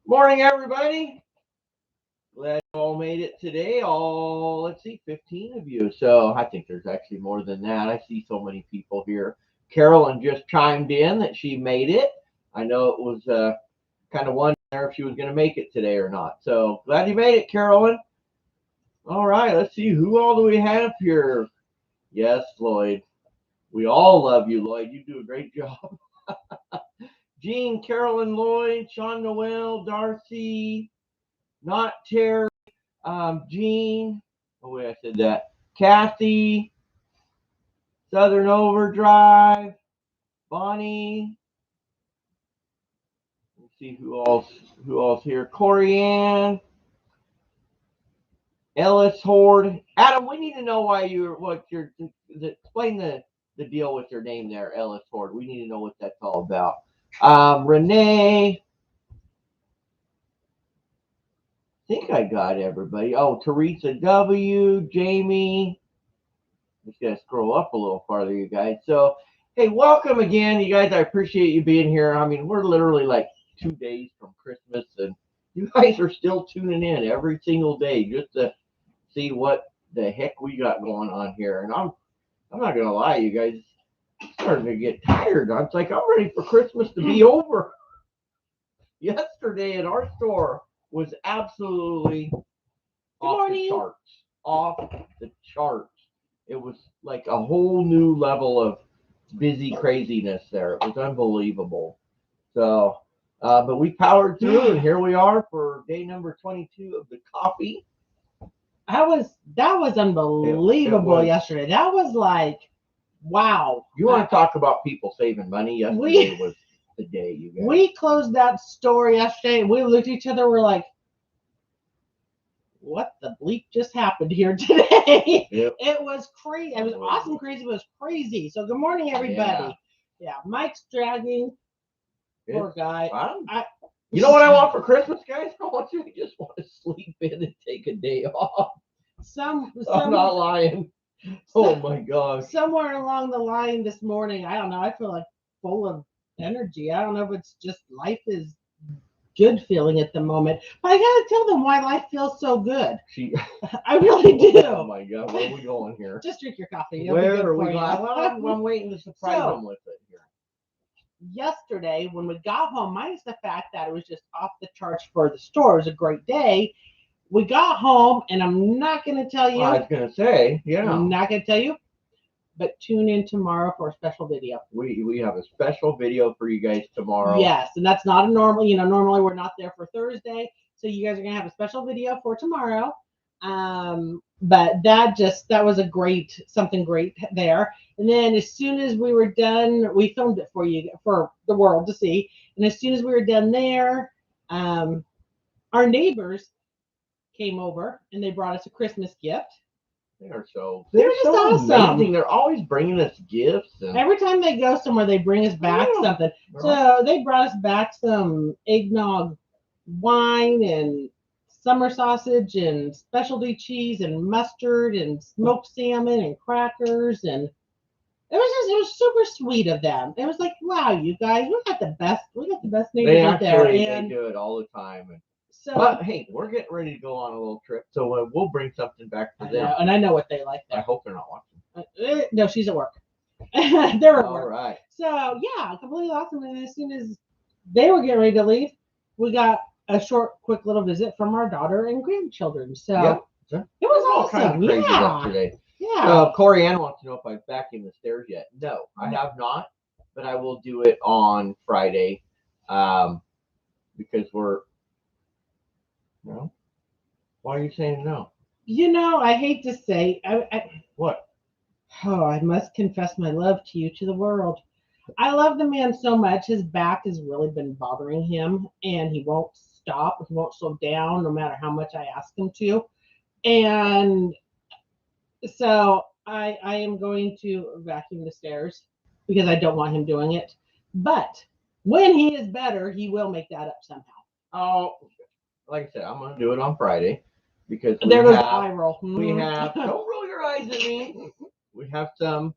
Morning, everybody. Glad you all made it today. Let's see, 15 of you. So I think there's actually more than that. I see so many people here. Carolyn just chimed in that she made it. I know it was kind of wondering if she was going to make it today or not. So glad you made it, Carolyn. All right, let's see. Who all do we have here? Yes, Lloyd. We all love you, Lloyd. You do a great job. Jean, Carolyn, Lloyd, Sean Noel, Darcy, not Terry, Jean. Oh, wait, I said that. Kathy, Southern Overdrive, Bonnie. Let's see who else here. Corianne, Ellis Horde. Adam, we need to know explain the deal with your name there, Ellis Horde. We need to know what that's all about. Renee. I think I got everybody. Oh, Teresa W, Jamie. Just gotta scroll up a little farther, you guys. So, hey, welcome again, you guys. I appreciate you being here. I mean, we're literally like 2 days from Christmas, and you guys are still tuning in every single day just to see what the heck we got going on here. And I'm not gonna lie, you guys, I'm starting to get tired. I'm like, I'm ready for Christmas to be over. Yesterday at our store was absolutely off the charts. Off the charts. It was like a whole new level of busy craziness there. It was unbelievable. So, but we powered through, and here we are for day number 22 of the coffee. That was unbelievable yesterday. That was like, wow. You want to talk about people saving money? Yesterday was the day, you guys. We closed that store yesterday, and we looked at each other. We're like, what the bleep just happened here today? Yep. It was crazy. It was awesome crazy. It was crazy. So good morning, everybody. Yeah, Mike's dragging. Poor guy. You know what I want for Christmas, guys? I want you to just want to sleep in and take a day off. I'm not lying. Oh my gosh. Somewhere along the line this morning, I don't know, I feel like full of energy. I don't know if it's just life is good feeling at the moment. But I gotta tell them why life feels so good. I really do. Oh my God, where are we going here? Just drink your coffee. Where are we going? I'm waiting to surprise them with it here. Yesterday, when we got home, minus the fact that it was just off the charts for the store, it was a great day. We got home, and I'm not going to tell you. I was going to say, yeah. I'm not going to tell you, but tune in tomorrow for a special video. We have a special video for you guys tomorrow. Yes, and that's not a normal, normally we're not there for Thursday, so you guys are going to have a special video for tomorrow. But that was something great there. And then as soon as we were done, we filmed it for you, for the world to see. And as soon as we were done there, our neighbors came over and they brought us a Christmas gift. They're so awesome. Amazing. They're always bringing us gifts. Every time they go somewhere, they bring us back something. Right. So they brought us back some eggnog wine and summer sausage and specialty cheese and mustard and smoked salmon and crackers, and it was super sweet of them. It was like, wow, you guys, we got the best neighbors out there. They do it all the time. But hey, we're getting ready to go on a little trip, so we'll bring something back for them. And I know what they like there. I hope they're not watching. No, she's at work. They're at work. All right. So yeah, completely awesome. And as soon as they were getting ready to leave, we got a quick little visit from our daughter and grandchildren. So it was awesome. Kind of crazy yesterday. Yeah. Corianne wants to know if I vacuumed the stairs yet. No, I have not, but I will do it on Friday, because we're. No. Why are you saying no? I hate to say. What? Oh, I must confess my love to you, to the world. I love the man so much. His back has really been bothering him, and he won't stop. He won't slow down, no matter how much I ask him to. And so I am going to vacuum the stairs because I don't want him doing it. But when he is better, he will make that up somehow. Oh. Like I said, I'm going to do it on Friday because there goes the eye roll. We have, don't roll your eyes at me. We have some,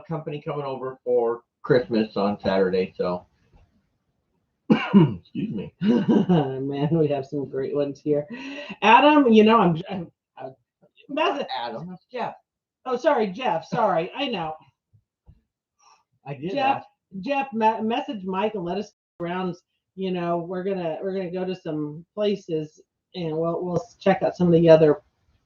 company coming over for Christmas on Saturday. So Excuse me. Man, we have some great ones here. Adam, you know, Adam, that's Jeff. oh, sorry, Jeff. Sorry, I know. I did Jeff, ask. message Mike and let us around. You know, we're gonna go to some places and we'll check out some of the other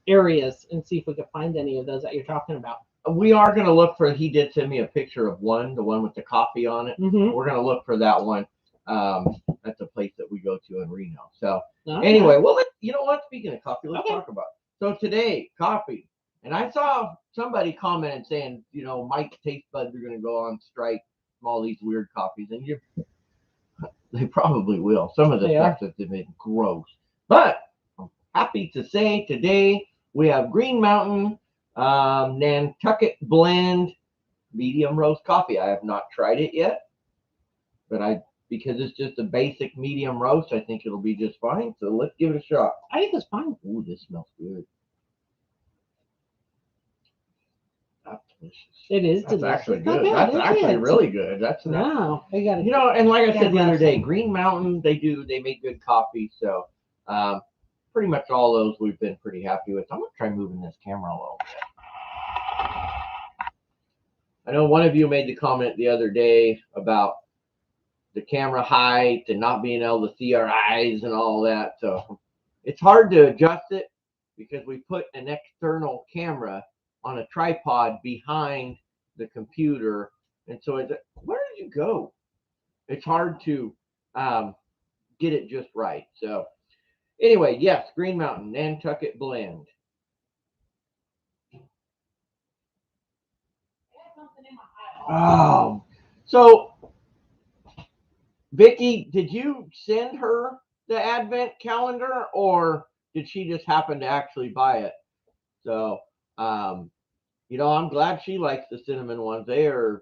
areas and see if we can find any of those that you're talking about. We are going to look for, he did send me a picture of one, the one with the coffee on it. Mm-hmm. We're going to look for that one. That's a place that we go to in Reno. So Okay. anyway, well, you know what? Speaking of coffee, let's Okay. talk about it. So today, coffee. And I saw somebody commenting saying, you know, Mike's taste buds are going to go on strike from all these weird coffees. And they probably will. Some of the stuff that's been gross. But I'm happy to say today we have Green Mountain Nantucket Blend medium roast coffee. I have not tried it yet, but because it's just a basic medium roast, I think it'll be just fine. So let's give it a shot. I think it's fine. Ooh, this smells good. That's delicious. It is That's delicious. actually good. That's actually really good. That's no. I got you know, and like I said the other day, Green Mountain, they make good coffee. So pretty much all those we've been pretty happy with. I'm gonna try moving this camera a little bit. I know one of you made the comment the other day about the camera height and not being able to see our eyes and all that. So it's hard to adjust it because we put an external camera on a tripod behind the computer. And so where did you go? It's hard to get it just right. So anyway, yes, Green Mountain Nantucket Blend. Oh, so Vicki, did you send her the advent calendar or did she just happen to actually buy it? So, you know, I'm glad she likes the cinnamon ones. They're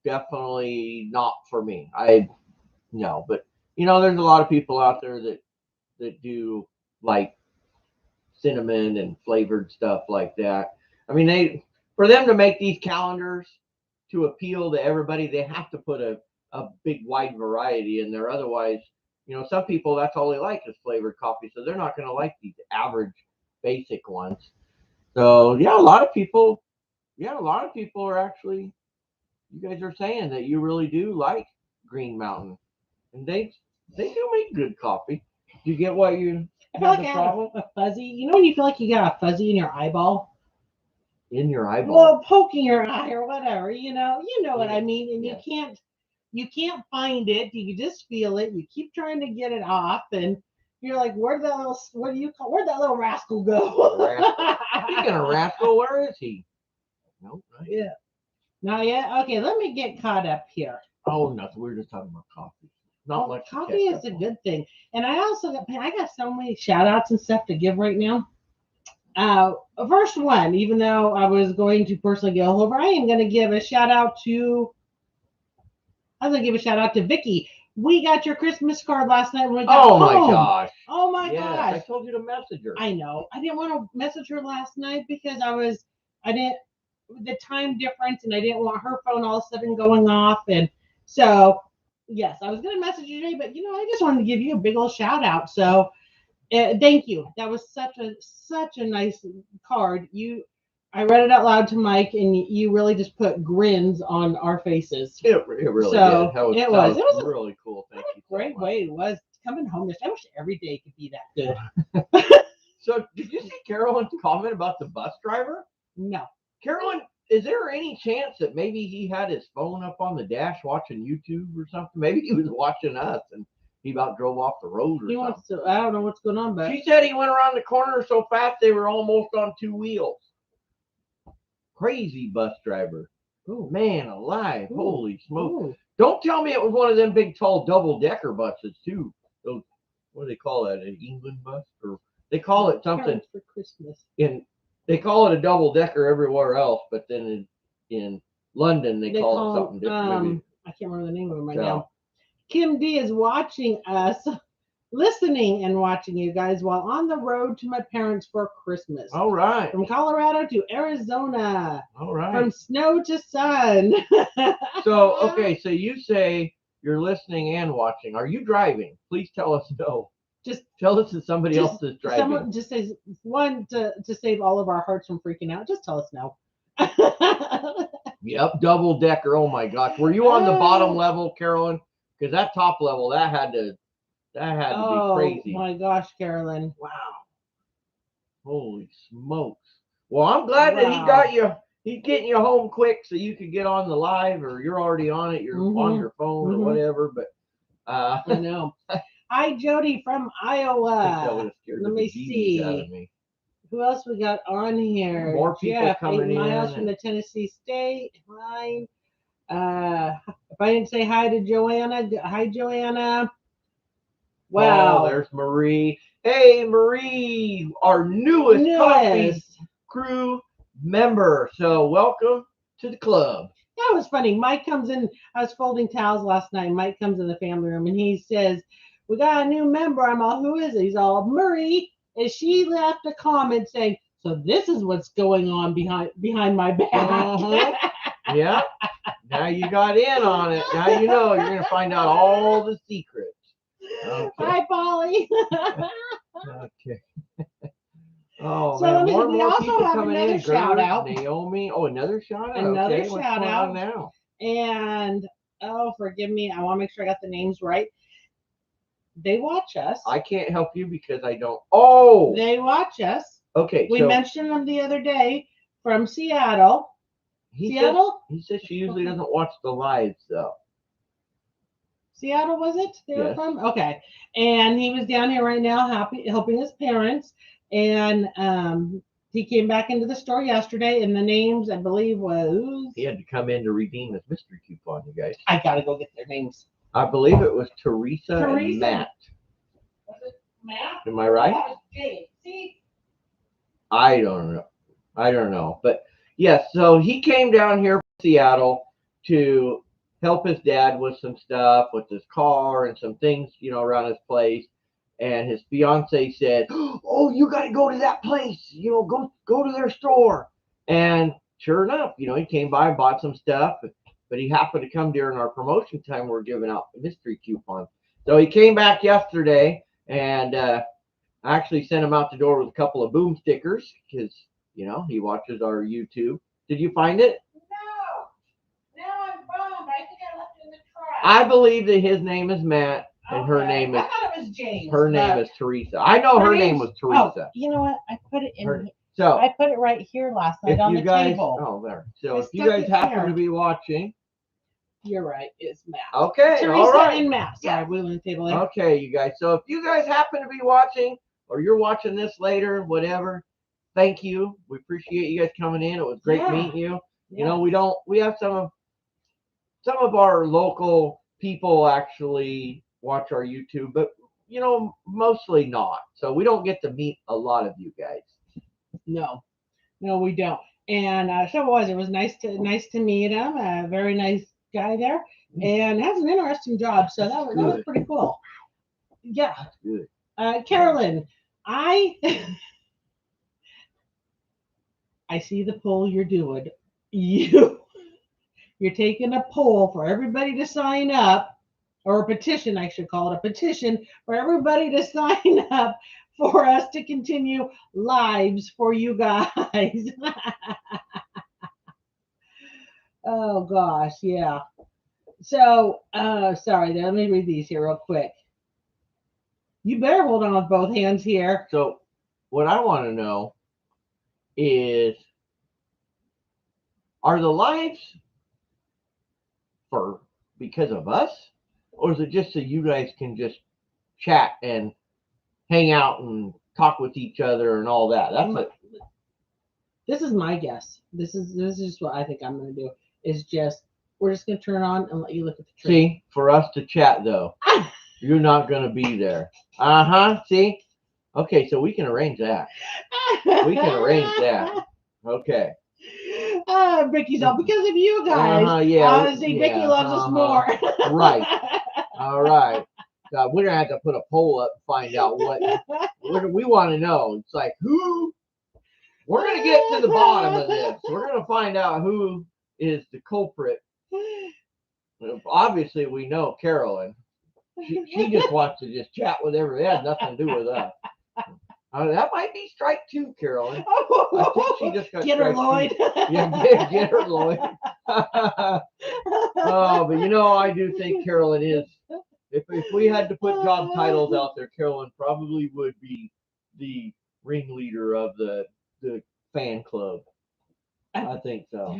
definitely not for me. No, but you know, there's a lot of people out there that do like cinnamon and flavored stuff like that. I mean, for them to make these calendars to appeal to everybody, they have to put a big wide variety in there. Otherwise, you know, some people, that's all they like is flavored coffee, so they're not going to like these average basic ones. So yeah, a lot of people are actually, you guys are saying that you really do like Green Mountain, and they do make good coffee. Do you get what you I feel like I have a fuzzy. You know when you feel like you got a fuzzy in your eyeball? In your eyeball? Well, poking your eye or whatever. You know what I mean. And you can't find it. You can just feel it. You keep trying to get it off, and you're like, where'd that little rascal go? Speaking of rascal, where is he? Nope, not yet. Not yet. Okay, let me get caught up here. Oh, nothing. We're just talking about coffee. Not much. Coffee is a good thing, and I got so many shout outs and stuff to give right now. First one, even though I was going to personally go over, I am going to give a shout out to. I was going to give a shout out to Vicki. We got your Christmas card last night when we got home. My gosh! Oh my gosh! I told you to message her. I know. I didn't want to message her last night because the time difference, and I didn't want her phone all of a sudden going off, and so. Yes, I was going to message you today, but I just wanted to give you a big old shout out. So, thank you. That was such a nice card. I read it out loud to Mike, and you really just put grins on our faces. It really did. It was really cool. Thank you. Great way it was coming home. I wish every day could be that good. So, did you see Carolyn's comment about the bus driver? No, Carolyn. Is there any chance that maybe he had his phone up on the dash watching YouTube or something? Maybe he was watching us and he about drove off the road or something. I don't know what's going on, but she said he went around the corner so fast they were almost on two wheels. Crazy bus driver. Oh, man alive. Ooh. Holy smoke. Ooh. Don't tell me it was one of them big, tall, double-decker buses, too. Those, what do they call that, an England bus? Or they call it something. For Christmas. They call it a double-decker everywhere else, but then in London, they call it something different. I can't remember the name of them right now. Kim D is watching us, listening and watching you guys while on the road to my parents for Christmas. All right. From Colorado to Arizona. All right. From snow to sun. So you say you're listening and watching. Are you driving? Please tell us no. Just tell us that somebody else is driving. Someone just says one to save all of our hearts from freaking out. Just tell us no. Yep, double decker. Oh my gosh, were you on the bottom level, Carolyn? Because that top level that had to be crazy. Oh my gosh, Carolyn! Wow, holy smokes! Well, I'm glad that he got you. He's getting you home quick so you could get on the live, or you're already on it. You're on your phone or whatever. But I know. Hi, Jody from Iowa. Let me see. Out of me. Who else we got on here? More people Jeff, coming 8 miles from the Tennessee State. Hi. If I didn't say hi to Joanna, hi, Joanna. Wow. Oh, there's Marie. Hey, Marie, our newest coffee crew member. So welcome to the club. That was funny. Mike comes in. I was folding towels last night. Mike comes in the family room and he says, "We got a new member." I'm all, "Who is it?" He's all, "Marie." And she left a comment saying, "So this is what's going on behind my back." Yeah. Now you got in on it. Now you know you're going to find out all the secrets. Okay. Hi, Polly. Okay. Oh, so man. we also have another shout out. Naomi. Oh, another shout out. Another shout out now. And forgive me. I want to make sure I got the names right. They watch us. I can't help you because I don't. Oh, they watch us. Okay. We mentioned them the other day from Seattle. Seattle? He says she usually doesn't watch the lives though. Seattle, was it? They were from? Okay. And he was down here right now helping his parents. And he came back into the store yesterday, and the names, I believe, was... He had to come in to redeem his mystery coupon, you guys. I got to go get their names. I believe it was Teresa and Matt. Was it Matt? Am I right? That was Jake. See? I don't know. But yes, so he came down here from Seattle to help his dad with some stuff with his car and some things, around his place. And his fiance said, "Oh, you got to go to that place. Go to their store." And sure enough, he came by and bought some stuff. But he happened to come during our promotion time. We're giving out the mystery coupon. So he came back yesterday, and I actually sent him out the door with a couple of boom stickers because, he watches our YouTube. Did you find it? No. Now I'm bummed. I think I left it in the trash. I believe that his name is Matt, and her name is... I thought it was James. Her name is Teresa. I know her name was Teresa. Oh, you know what? I put it in... So I put it right here last night on the table. Oh, there. So if you guys happen to be watching... You're right. It's Matt. Okay, Teresa all right. and Matt. Sorry, we were on the table there. Okay, you guys. So if you guys happen to be watching, or you're watching this later, whatever, thank you. We appreciate you guys coming in. It was great meeting you. Yeah. We have some of our local people actually watch our YouTube, but mostly not. So we don't get to meet a lot of you guys. No, we don't. And so it was nice to meet him. A very nice guy there, and has an interesting job. So that was pretty cool. Yeah. That's good. Carolyn, I see the poll you're doing. You're taking a poll for everybody to sign up, or a petition, I should call it a petition, for everybody to sign up for us to continue lives for you guys. Oh gosh, yeah. So, sorry, let me read these here real quick. You better hold on with both hands here. So, what I want to know is, are the lives because of us, or is it just so you guys can just chat and hang out and talk with each other and all that? This is my guess. This is just what I think I'm going to do. We're just going to turn on and let you look at the tree. See, for us to chat though, you're not going to be there. See? Okay, so we can arrange that. Okay. Ricky's all because of you guys. Honestly, Ricky loves us more. Right. All right. We're going to have to put a poll up and find out what we want to know. It's like, who? We're going to get to the bottom of this. We're going to find out who is the culprit Obviously, we know Carolyn. She just wants to just chat with everybody. It has nothing to do with us. That might be strike two, Carolyn. I think she just got get her, Lloyd. Yeah, get her, Lloyd. Oh, but I do think Carolyn is. If we had to put job titles out there, Carolyn probably would be the ringleader of the fan club. I think so.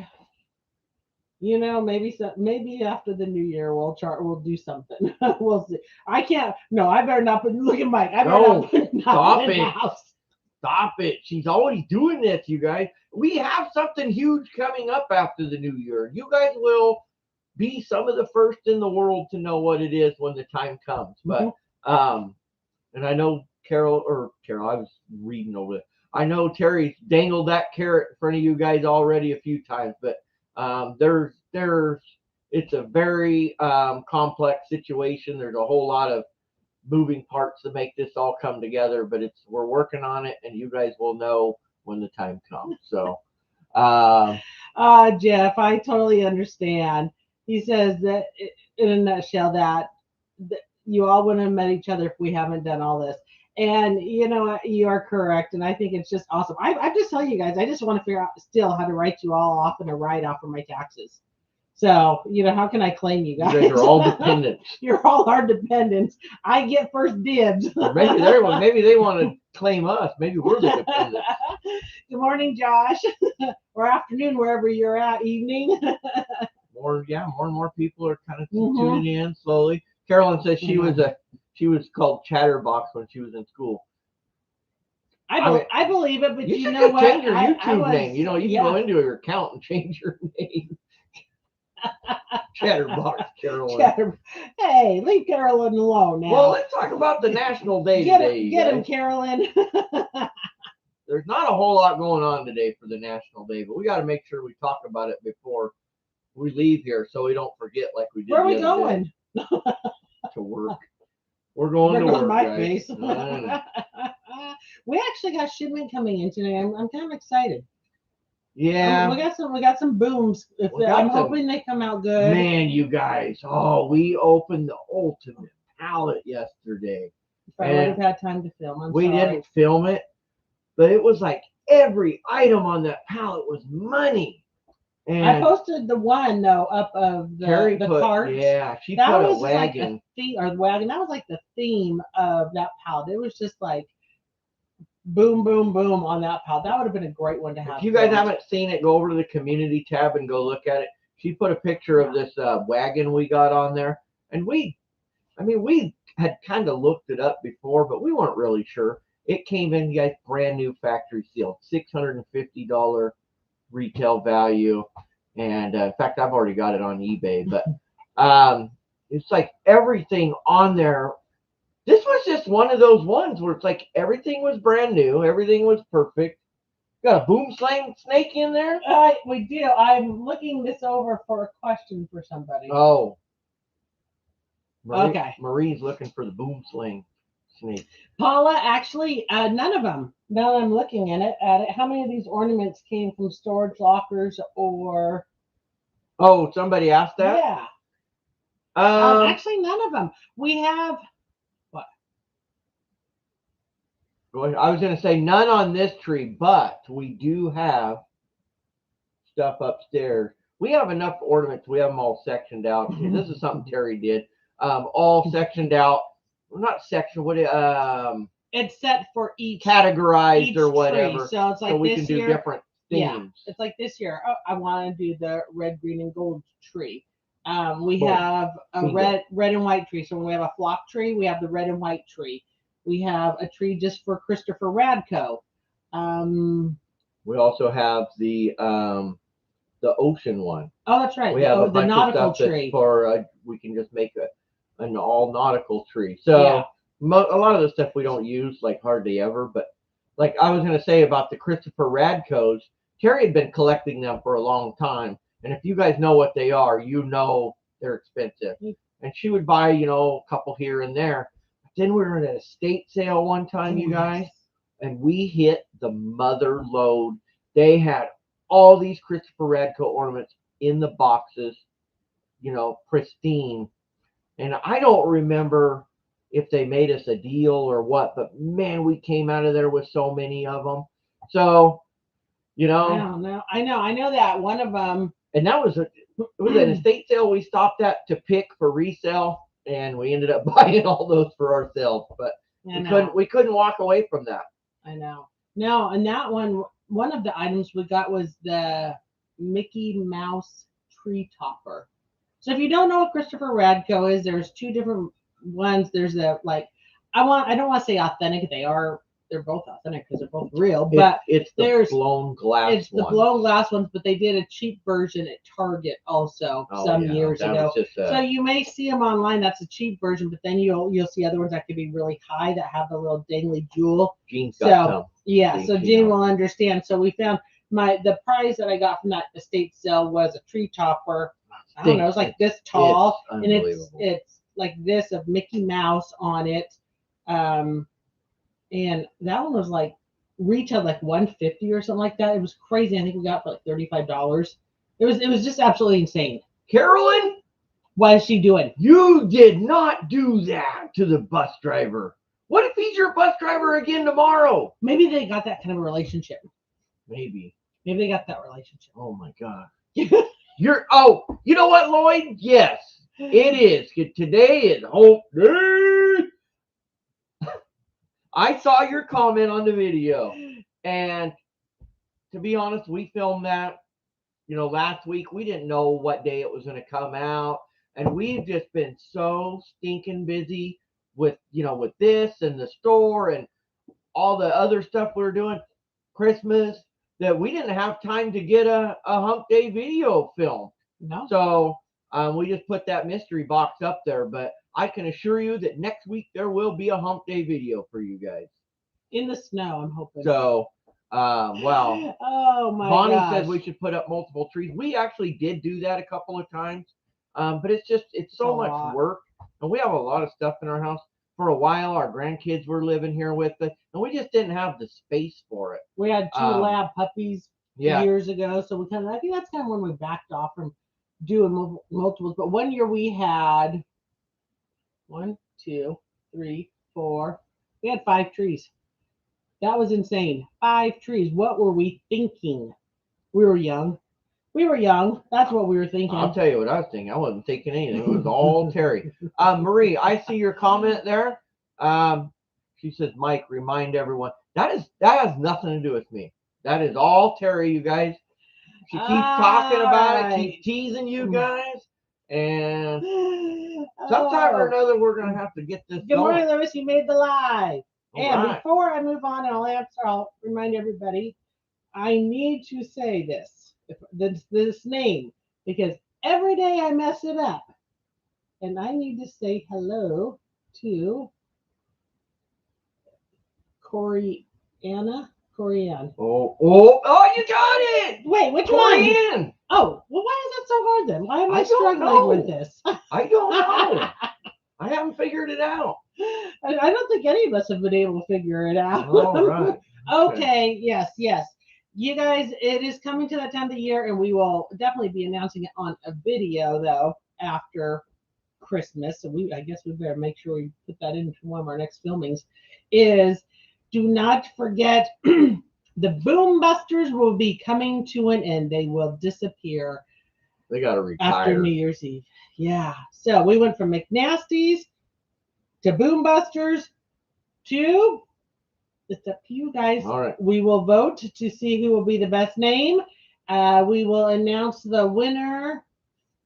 Maybe after the new year we'll do something. We'll see. I can't. No, I better not put. Look at Mike. I better not put stop it. Stop it. She's always doing this, you guys. We have something huge coming up after the new year. You guys will be some of the first in the world to know what it is when the time comes. But and I know Carol, I was reading over it. I know Terry dangled that carrot in front of you guys already a few times, but it's a very complex situation. There's a whole lot of moving parts to make this all come together, but we're working on it, and you guys will know when the time comes. So, Jeff, I totally understand. He says that in a nutshell that you all wouldn't have met each other if we haven't done all this. And you are correct, and I think it's just awesome. I'm just telling you guys, I just want to figure out still how to write you all off in a write-off for my taxes. So, how can I claim you guys? You guys are all dependents. You're all our dependents. I get first dibs. Maybe they want to claim us. Maybe we're the dependents. Good morning, Josh. Or afternoon, wherever you're at, evening. More and more people are kind of tuning in slowly. Carolyn says she was called Chatterbox when she was in school. I believe it, but you know what? Change your YouTube name. You can go into your account and change your name. Chatterbox Carolyn. Hey, leave Carolyn alone now. Well, let's talk about the National Day today. Get him, Carolyn. There's not a whole lot going on today for the National Day, but we got to make sure we talk about it before we leave here, so we don't forget like we did. Where are we going? To work. We're going to work, my guys. Face. We actually got shipment coming in today. I'm kind of excited. Yeah, we got some booms. I'm hoping they come out good. Man, you guys! We opened the ultimate pallet yesterday. If I would have had time to film, we didn't film it, but it was like every item on that pallet was money. And I posted the one though up of the cart. Yeah, she put a wagon. Like the wagon. That was like the theme of that pallet. It was just like boom, boom, boom on that pallet. That would have been a great one to have. If you guys haven't seen it, go over to the community tab and go look at it. She put a picture of this wagon we got on there, and we had kind of looked it up before, but we weren't really sure. It came in, you guys, brand new factory sealed, $650 retail value, and in fact, I've already got it on eBay. But it's like everything on there. This was just one of those ones where it's like everything was brand new, everything was perfect. Got a boom snake in there? We do. I'm looking this over for a question for somebody. Oh. Okay. Marie's looking for the boom snake. Paula, actually, none of them. Now I'm looking at it. How many of these ornaments came from storage lockers or? Oh, somebody asked that? Yeah. Actually, none of them. We have. I was going to say none on this tree, but we do have stuff upstairs. We have enough ornaments. We have them all sectioned out. This is something Terry did. All sectioned out. Well, not sectioned. It's set for each categorized or whatever. Tree. So it's like we can do different themes. Yeah, it's like this year. Oh, I want to do the red, green, and gold tree. We have a red and white tree. So when we have a flock tree, we have the red and white tree. We have a tree just for Christopher Radko. We also have the ocean one. Oh, that's right. We have a bunch nautical of stuff tree. For we can just make an all nautical tree. So a lot of the stuff we don't use like hardly ever. But like I was going to say about the Christopher Radkos, Terry had been collecting them for a long time. And if you guys know what they are, they're expensive. And she would buy, a couple here and there. Then we were at an estate sale one time, you guys, and we hit the mother load. They had all these Christopher Radko ornaments in the boxes. pristine. And I don't remember if they made us a deal or what, but man, we came out of there with so many of them. So, I don't know. I know that one of them. And that was an estate sale we stopped at to pick for resale, and we ended up buying all those for ourselves. But we couldn't walk away from that. I know. No, and that one of the items we got was the Mickey Mouse tree topper. So if you don't know what Christopher Radko is, there's two different ones. There's a I don't want to say authentic. They're both authentic because they're both real, but it's the blown glass. It's the blown glass ones, but they did a cheap version at Target also years ago. So you may see them online. That's a cheap version, but then you'll see other ones that could be really high that have the little dangly jewel. Jean's got some. Yeah, so Jean will understand. So we found the prize that I got from that estate sale was a tree topper. I don't know, it's like this tall, and it's like this of Mickey Mouse on it. And that one was like retailed like $150 or something like that. It was crazy. I think we got it for like $35. It was just absolutely insane. Carolyn, what is she doing? You did not do that to the bus driver. What if he's your bus driver again tomorrow? Maybe they got that kind of a relationship. Maybe they got that relationship. Oh my God. You know what, Lloyd? Yes, it is. Today is Hope Day. I saw your comment on the video, and to be honest, we filmed that, last week. We didn't know what day it was going to come out, and we've just been so stinking busy with this and the store and all the other stuff we were doing, Christmas, that we didn't have time to get a Hump Day video film. No. So we just put that mystery box up there, but I can assure you that next week there will be a Hump Day video for you guys. In the snow, I'm hoping. So, well, oh my Bonnie says we should put up multiple trees. We actually did do that a couple of times, but it's so much work, and we have a lot of stuff in our house. For a while, our grandkids were living here with us, and we just didn't have the space for it. We had 2 lab puppies years ago, so I think that's kind of when we backed off from doing multiples. But one year we had 1, 2, 3, 4. We had 5 trees. That was insane. 5 trees. What were we thinking? We were young. That's what we were thinking. I'll tell you what I was thinking. I wasn't thinking anything. It was all Terry. Marie, I see your comment there. She says, Mike, remind everyone. That has nothing to do with me. That is all Terry, you guys. She keeps talking about it. Keeps teasing you guys. And sometime or another, we're going to have to get this Good morning, Lewis. You made the live. And right. Before I move on, I'll remind everybody, I need to say this name, because every day I mess it up. And I need to say hello to Corianne. Oh, you got it. Wait, which Corianne. one? Oh, well, why is that so hard then? Why am I struggling with this? I don't know. I haven't figured it out. I don't think any of us have been able to figure it out. All right. Okay. Yes. You guys, it is coming to that time of the year, and we will definitely be announcing it on a video, though, after Christmas. So I guess we better make sure we put that into one of our next filmings. Do not forget, the Boom Busters will be coming to an end. They will disappear. They got to retire after New Year's Eve. Yeah. So we went from McNasty's to Boom Busters to, it's up to you guys. All right. We will vote to see who will be the best name. We will announce the winner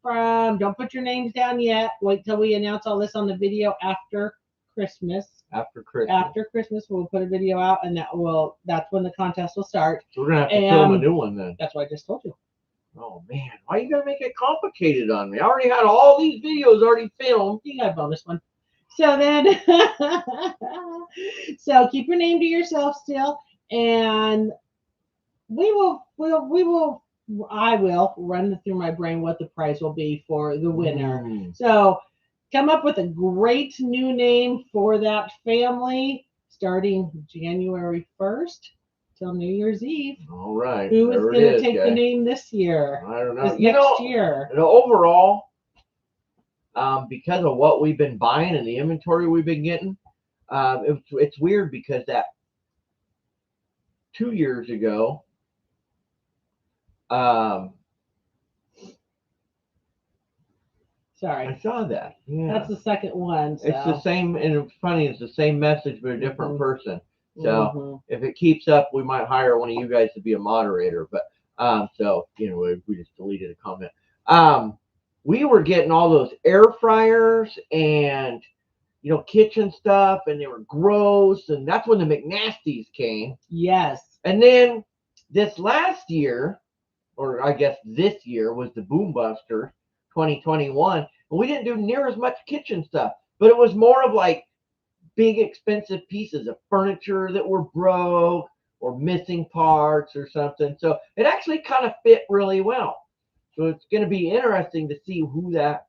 don't put your names down yet. Wait till we announce all this on the video after Christmas. After Christmas, we'll put a video out, and that's when the contest will start. So we're going to have to film a new one then. That's what I just told you. Oh, man. Why are you going to make it complicated on me? I already had all these videos already filmed. You got a bonus one. So then, so keep your name to yourself still, and I will run through my brain what the prize will be for the winner. So come up with a great new name for that family starting January 1st till New Year's Eve. All right. Who is going to take the name this year? I don't know. Next year. Overall, because of what we've been buying and the inventory we've been getting. It's weird because that 2 years ago, Sorry. I saw that. Yeah. That's the second one. So. It's the same, and it's funny, it's the same message, but a different person. So Mm-hmm. if it keeps up, we might hire one of you guys to be a moderator. But so we just deleted a comment. We were getting all those air fryers and kitchen stuff, and they were gross, and that's when the McNasties came. Yes. And then this last year, or I guess this year, was the Boom Buster 2021, and we didn't do near as much kitchen stuff, but it was more of like big expensive pieces of furniture that were broke or missing parts or something. So it actually kind of fit really well. So it's going to be interesting to see who that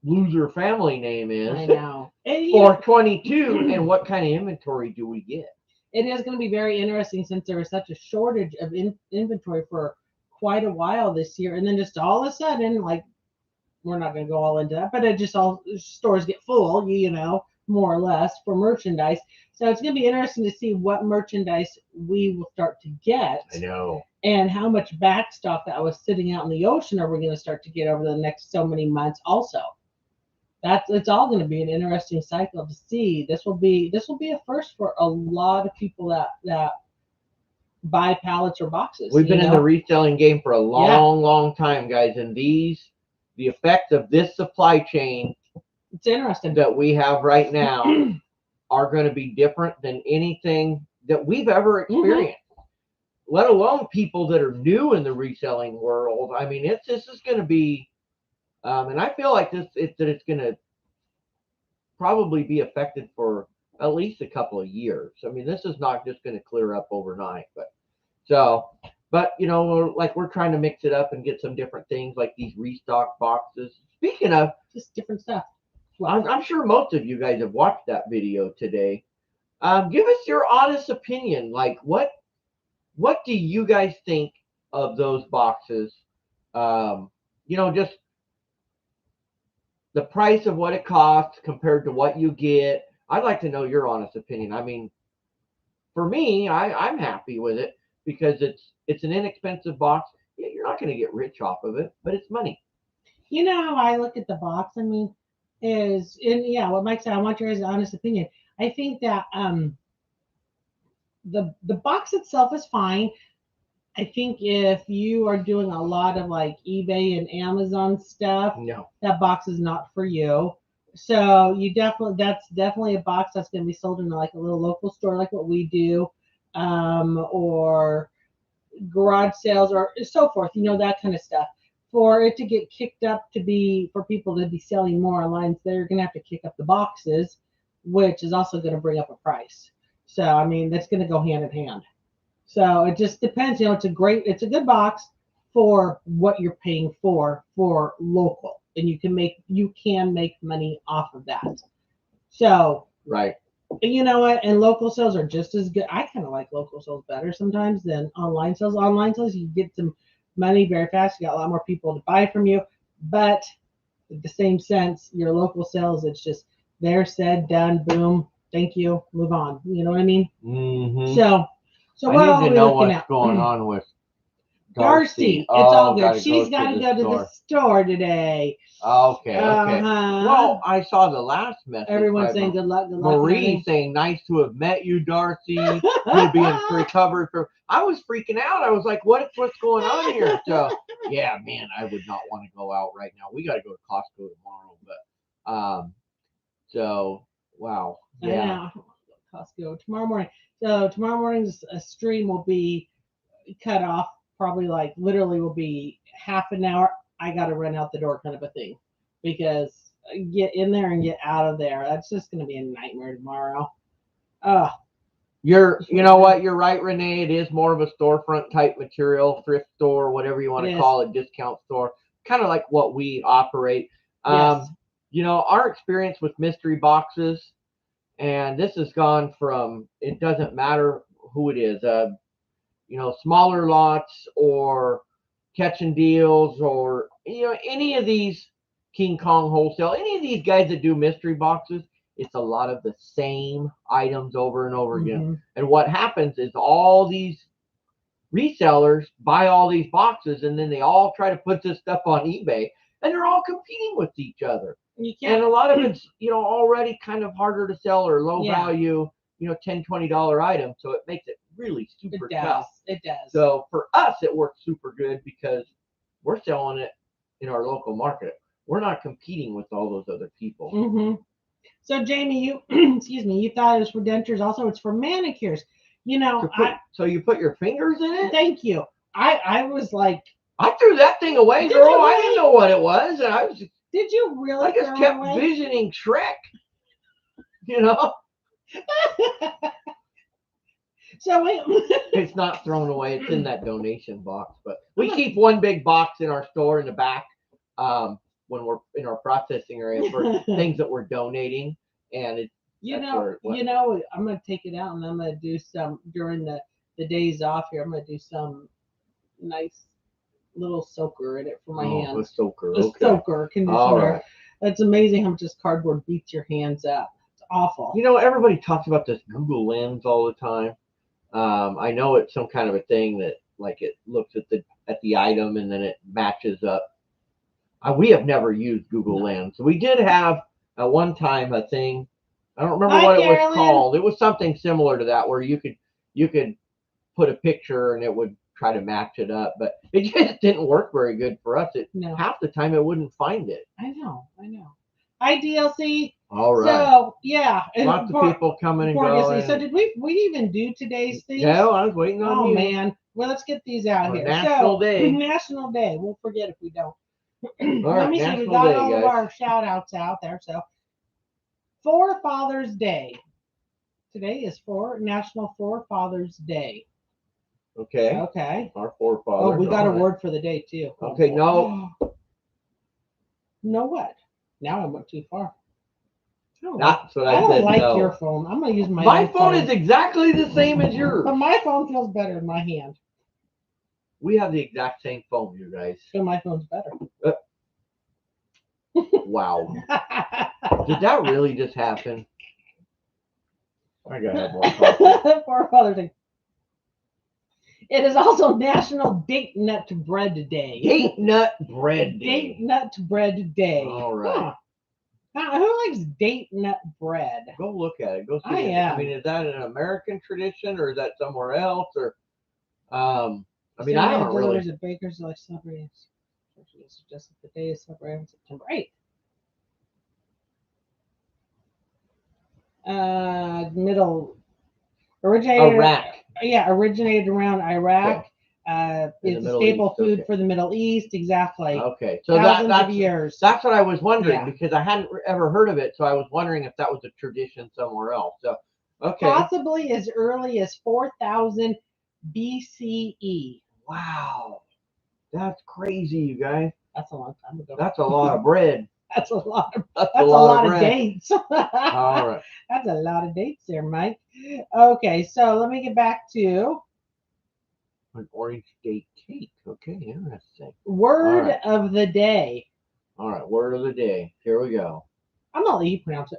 loser family name is. I know. For 22, and what kind of inventory do we get? It is going to be very interesting since there was such a shortage of inventory for quite a while this year, and then just all of a sudden, like, we're not going to go all into that, but it just all stores get full, more or less, for merchandise. So it's going to be interesting to see what merchandise we will start to get. I know. And how much back stock that was sitting out in the ocean are we going to start to get over the next so many months also. It's all going to be an interesting cycle to see. This will be a first for a lot of people that buy pallets or boxes. We've been in the reselling game for a long time, guys, and the effects of this supply chain, it's interesting, that we have right now are going to be different than anything that we've ever experienced. Mm-hmm. Let alone people that are new in the reselling world. I mean, this is going to be, and I feel like it's going to probably be affected for at least a couple of years. I mean, this is not just going to clear up overnight, but we're trying to mix it up and get some different things like these restock boxes. Speaking of just different stuff, I'm sure most of you guys have watched that video today. Give us your honest opinion. Like, what do you guys think of those boxes? Just the price of what it costs compared to what you get. I'd like to know your honest opinion. I mean, for me, I'm happy with it because it's an inexpensive box. Yeah, you're not going to get rich off of it, but it's money. You know how I look at the box? I mean, what Mike said, I want your honest opinion. I think that the box itself is fine. I think if you are doing a lot of like eBay and Amazon stuff, no, that box is not for you. So that's definitely a box that's going to be sold in like a little local store, like what we do, or garage sales or so forth. That kind of stuff. For it to get kicked up for people to be selling more online, they're going to have to kick up the boxes, which is also going to bring up a price. So I mean, that's going to go hand in hand. So it just depends. It's a good box for what you're paying for local, and you can make money off of that. So right. You know what? And local sales are just as good. I kind of like local sales better sometimes than online sales. Online sales, you get some money very fast. You got a lot more people to buy from you, but in the same sense, your local sales, it's just there, said, done, boom, thank you, move on. You know what I mean? Mm-hmm. So what I need to know what's at? going on with Darcy. It's all good. She's got to go to the store today. Okay. Well, I saw the last message. Everyone's saying good luck. Marie saying, nice to have met you, Darcy. You'll be in recovery from. I was freaking out. I was like, what's going on here? So, yeah, man, I would not want to go out right now. We got to go to Costco tomorrow. But, so, wow. Yeah. I know. Costco tomorrow morning. So tomorrow morning's stream will be cut off. Probably like literally will be half an hour. I got to run out the door kind of a thing because get in there and get out of there. That's just going to be a nightmare tomorrow. You know what? You're right, Renee. It is more of a storefront type material, thrift store, whatever you want to call it, discount store, kind of like what we operate. Yes. Our experience with mystery boxes, and this has gone from, it doesn't matter who it is, smaller lots or catching deals or, any of these King Kong Wholesale, any of these guys that do mystery boxes, it's a lot of the same items over and over again. Mm-hmm. And what happens is all these resellers buy all these boxes, and then they all try to put this stuff on eBay, and they're all competing with each other. You can't. And a lot of it's, already kind of harder to sell or low Yeah. value, $10, $20 items. So it makes it really super tough. It does. So for us, it works super good because we're selling it in our local market. We're not competing with all those other people. Mm-hmm. So Jamie, you excuse me, you thought it was for dentures. Also, it's for manicures. So you put your fingers in it? Thank you. I was like, I threw that thing away, Did girl. you I really? didn't know what it was, and did you really? I just throw kept it away? visioning Shrek. So wait. It's not thrown away. It's in that donation box. But we keep one big box in our store in the back when we're in our processing area for things that we're donating. And it's I'm gonna take it out and I'm gonna do some during the days off here. I'm gonna do some nice little soaker in it for my hands. A soaker. A soaker conditioner. All right. It's amazing how much this cardboard beats your hands up. It's awful. Everybody talks about this Google Lens all the time. I know it's some kind of a thing that like it looks at the item and then it matches up. We have never used Google Lens. We did have at one time a thing. I don't remember what it was called. It was something similar to that where you could put a picture and it would try to match it up, but it just didn't work very good for us. Half the time it wouldn't find it. I know. Hi DLC. All right. So yeah, lots of people coming and going. So did we even do today's thing? No, I was waiting on you. Oh man. Well, let's get these out here. National Day. National Day. We'll forget if we don't. All right, Let me see. We got all of our shout outs out there. So for Father's Day. Today is National Forefathers Day. Okay. Our forefathers. Oh, we got a word for the day too. Okay, no. No what? Now I went too far. That's what I said. I don't like no. your phone. I'm gonna use my phone. My phone is exactly the same as yours. But my phone feels better in my hand. We have the exact same phone, you guys. So my phone's better. Wow. Did that really just happen? I gotta have more coffee. Forefathers Day. It is also National Date Nut Bread Day. Date Nut Bread Day. Date Nut Bread Day. All right. Now, who likes date nut bread? Go look at it. Go see I it. am. I mean, is that an American tradition or is that somewhere else? Or, I haven't really. At bakers like celebrating. Suggested the day is celebrated on September 8th. Originated. Iraq. Yeah, originated around Iraq. Okay. It's a staple food for the Middle East. Exactly. Okay, so thousands of years. That's what I was wondering because I hadn't ever heard of it. So I was wondering if that was a tradition somewhere else. So, okay. Possibly as early as 4000 BCE. Wow, that's crazy, you guys. That's a long time ago. That's a lot of bread. That's a lot of. That's a lot of dates. All right. That's a lot of dates there, Mike. Okay, so let me get back to an orange date cake. Okay, interesting. Word of the day. All right, word of the day. Here we go. I'm not letting you pronounce it.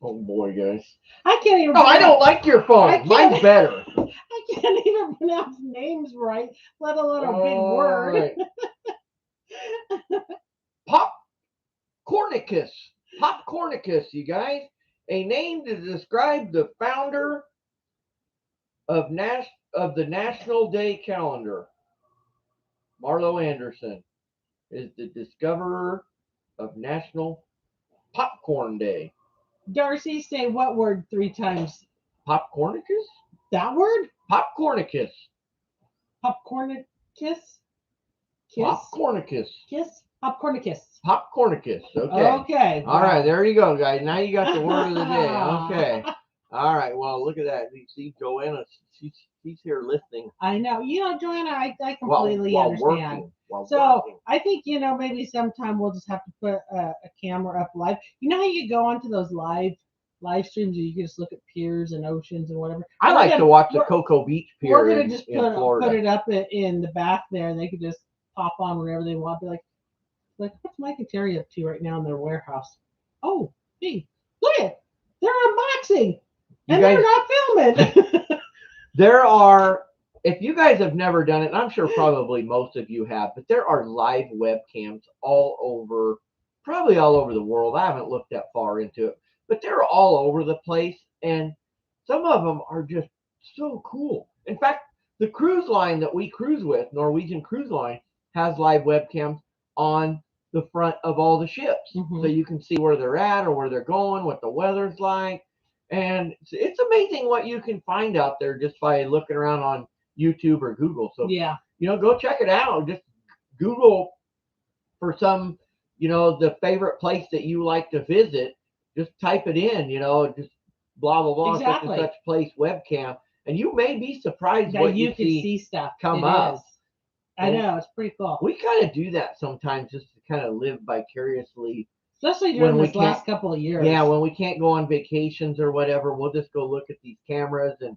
Oh boy, guys. I can't even. I don't like your phone. Mine's better. I can't even pronounce names right, let alone a big word. Right. Popcornicus, you guys. A name to describe the founder of the National Day calendar. Marlo Anderson is the discoverer of National Popcorn Day. Darcy, say what word 3 times? Popcornicus? That word? Popcornicus. Popcornicus? Kiss? Popcornicus. Kiss? Popcornicus. Popcornicus. Okay. Okay. All right, there you go, guys. Now you got the word of the day. Okay. All right. Well, look at that. You see, Joanna, she's here listening. I know. Joanna, I completely understand. While working. I think, maybe sometime we'll just have to put a camera up live. You know how you go onto those live streams and you can just look at piers and oceans and whatever? I like to watch the Cocoa Beach Pier. We're going to just put Florida. it up in the back there and they could just pop on whenever they want. Be like, Like, what's Mike and Terry up to right now in their warehouse? Oh, hey, look at it. They're unboxing. You And guys, they're not filming. there are, if you guys have never done it, and I'm sure probably most of you have, but there are live webcams all over, probably all over the world. I haven't looked that far into it, but they're all over the place. And some of them are just so cool. In fact, the cruise line that we cruise with, Norwegian Cruise Line, has live webcams on the front of all the ships. So you can see where they're at or where they're going, what the weather's like. And it's amazing what you can find out there just by looking around on YouTube or Google. So, Yeah. go check it out. Just Google for some, the favorite place that you like to visit. Just type it in, just blah, blah, blah, Exactly. such and such place webcam. And you may be surprised That what you you can see stuff. come It up. is. I know, it's pretty cool. We kind of do that sometimes just to kind of live vicariously. Especially during this last couple of years. Yeah, when we can't go on vacations or whatever, we'll just go look at these cameras and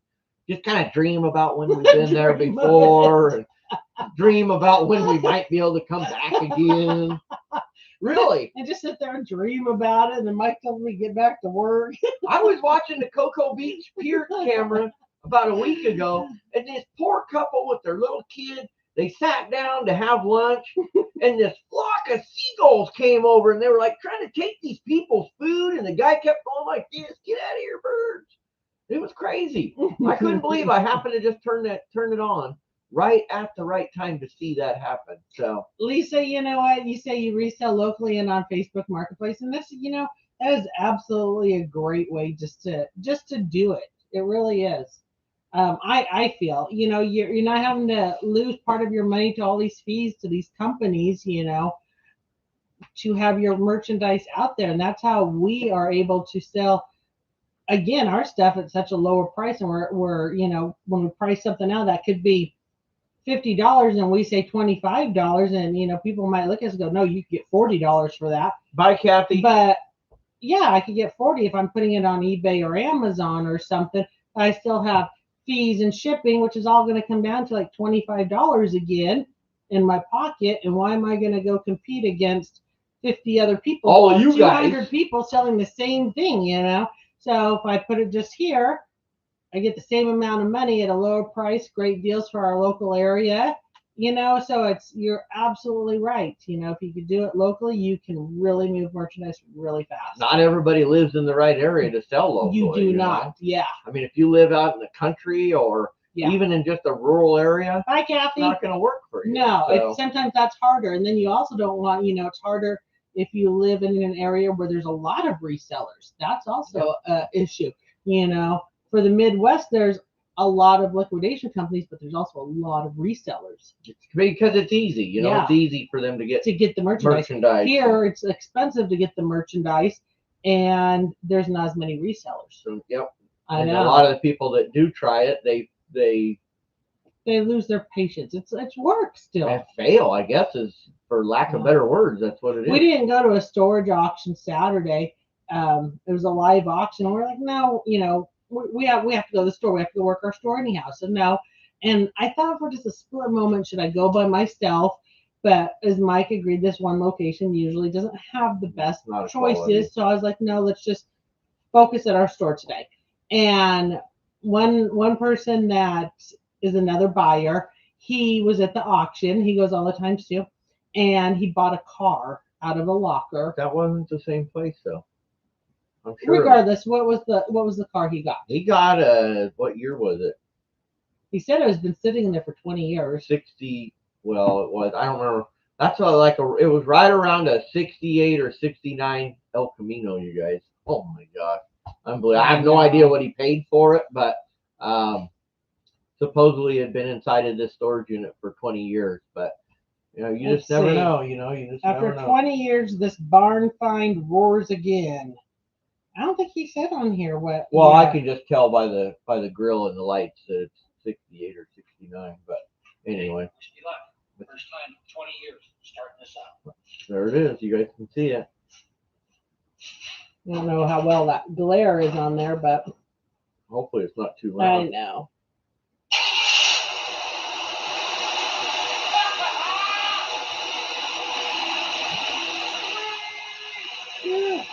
just kind of dream about when we've been there before and dream about when we might be able to come back again. Really. And just sit there and dream about it, and then Mike tells me to get back to work. I was watching the Cocoa Beach Pier camera about a week ago, and this poor couple with their little kid, they sat down to have lunch, and this flock of seagulls came over, and they were like trying to take these people's food, and the guy kept going like this, "Get out of here, birds." It was crazy. I couldn't believe I happened to just turn it on right at the right time to see that happen. So Lisa, you know what? You say you resell locally and on Facebook Marketplace, and this, that is absolutely a great way just to do it. It really is. I feel, you're not having to lose part of your money to all these fees to these companies, to have your merchandise out there. And that's how we are able to sell, again, our stuff at such a lower price. And we're when we price something out, that could be $50 and we say $25, and people might look at us and go, no, you can get $40 for that. Bye, Kathy. But yeah, I could get 40 if I'm putting it on eBay or Amazon or something. I still have fees and shipping, which is all going to come down to like $25 again in my pocket. And why am I going to go compete against 50 other people, all you 200 guys, people selling the same thing? So if I put it just here, I get the same amount of money at a lower price. Great deals for our local area. So you're absolutely right. If you could do it locally, you can really move merchandise really fast. Not everybody lives in the right area to sell locally. You do not. Yeah. I mean, if you live out in the country or even in just a rural area, hi, Kathy, it's not going to work for you. No, sometimes that's harder. And then you also don't want, it's harder if you live in an area where there's a lot of resellers. That's also an issue. For the Midwest, there's a lot of liquidation companies, but there's also a lot of resellers. Because it's easy, it's easy for them to get the merchandise. Here, it's expensive to get the merchandise, and there's not as many resellers. So, yep. I know. A lot of the people that do try it, they lose their patience. It's work still. They fail, I guess, is for lack of better words. That's what it is. We didn't go to a storage auction Saturday. It was a live auction. We're like, no, we have to go to the store. We have to go work our store anyhow. So no. And I thought for just a split moment, should I go by myself? But as Mike agreed, this one location usually doesn't have the best choices. Quality. So I was like, no, let's just focus at our store today. And one person that is another buyer, he was at the auction. He goes all the time too. And he bought a car out of a locker. That wasn't the same place though. I'm sure. Regardless, what was the car he got? He got what year was it? He said it has been sitting there for 20 years. 60. Well, it was. I don't remember. That's it was right around a 68 or 69 El Camino, you guys. Oh my God. Unbelievable. I have no idea what he paid for it, but supposedly it had been inside of this storage unit for 20 years. But you just never know. You just after never know. 20 years, this barn find roars again. I don't think he said on here what. Well, I can just tell by the grill and the lights that it's 68 or 69. But anyway. First time in 20 years starting this out. There it is. You guys can see it. I don't know how well that glare is on there, but hopefully it's not too loud. I know.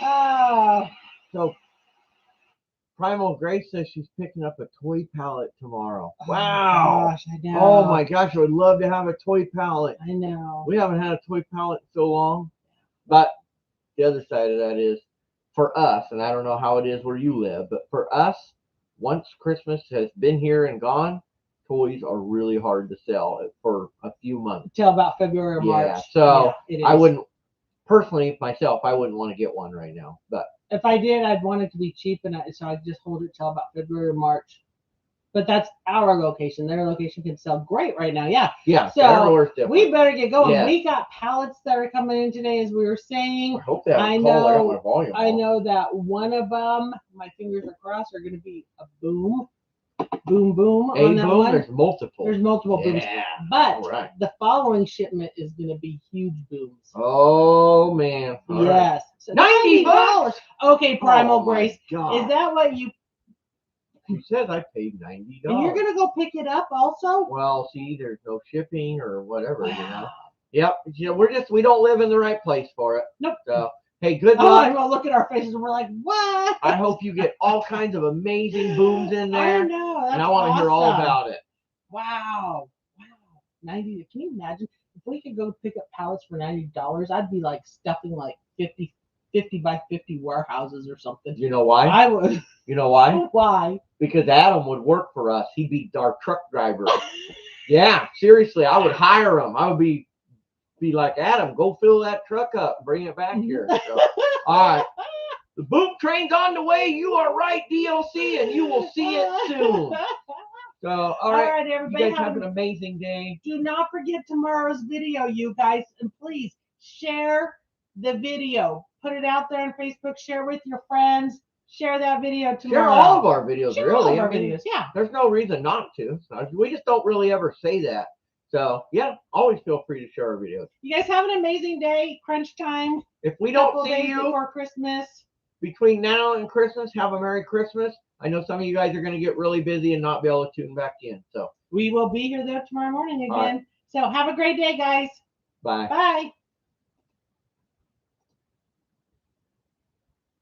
Oh, So Primal Grace says she's picking up a toy pallet tomorrow. oh Wow. gosh, I know. Oh my gosh, I would love to have a toy pallet. I know. We haven't had a toy pallet in so long. But the other side of that is, for us, and I don't know how it is where you live, but for us, once Christmas has been here and gone, toys are really hard to sell for a few months. Till about February or March. Yeah, so Yeah, it is. I wouldn't, personally, myself, I wouldn't want to get one right now. But if I did, I'd want it to be cheap, and so I'd just hold it till about February or March. But that's our location. Their location can sell great right now. Yeah. yeah, So everywhere's different. we better get going. Yes. We got pallets that are coming in today, as we were saying. I hope they haven't I called. I got know- my volume I off. know that one of them, my fingers are crossed, are going to be a boom, boom, boom A on that boom, one. there's multiple. There's multiple booms. Yeah. But All right. the following shipment is going to be huge booms. Oh man. All right. Yes. So $90. Okay, Primal Oh, my Grace. God. Is that what you? She says I paid $90. And you're gonna go pick it up also? Well, see, there's no shipping or whatever, you know. Wow. Yep. You know, we don't live in the right place for it. Nope. So hey, good Oh, luck. and we'll look at our faces and we're like, what? I hope you get all kinds of amazing booms in I there. know. That's And I want to hear all awesome. about it. Wow. Wow. 90. Can you imagine if we could go pick up pallets for $90? I'd be like stuffing like 50 by 50 warehouses or something. You know why? I would. You know why? Why? Because Adam would work for us. He'd be our truck driver. Yeah, seriously, I would hire him. I would be like, Adam, go fill that truck up, bring it back here. So, all right. The boom train's on the way. You are right, DLC, and you will see it soon. So, all right, you everybody. guys have an amazing day. Do not forget tomorrow's video, you guys, and please share the video. Put it out there on Facebook. Share with your friends. Share that video tomorrow. Share all of our videos, Share really. all of our I mean, videos. Yeah. there's no reason not to. So we just don't really ever say that. So, yeah, always feel free to share our videos. You guys have an amazing day. Crunch time. If we don't Couple see days you before Christmas. between now and Christmas, have a Merry Christmas. I know some of you guys are going to get really busy and not be able to tune back in. So We will be here though tomorrow morning All right. again. So have a great day, guys. bye. Bye.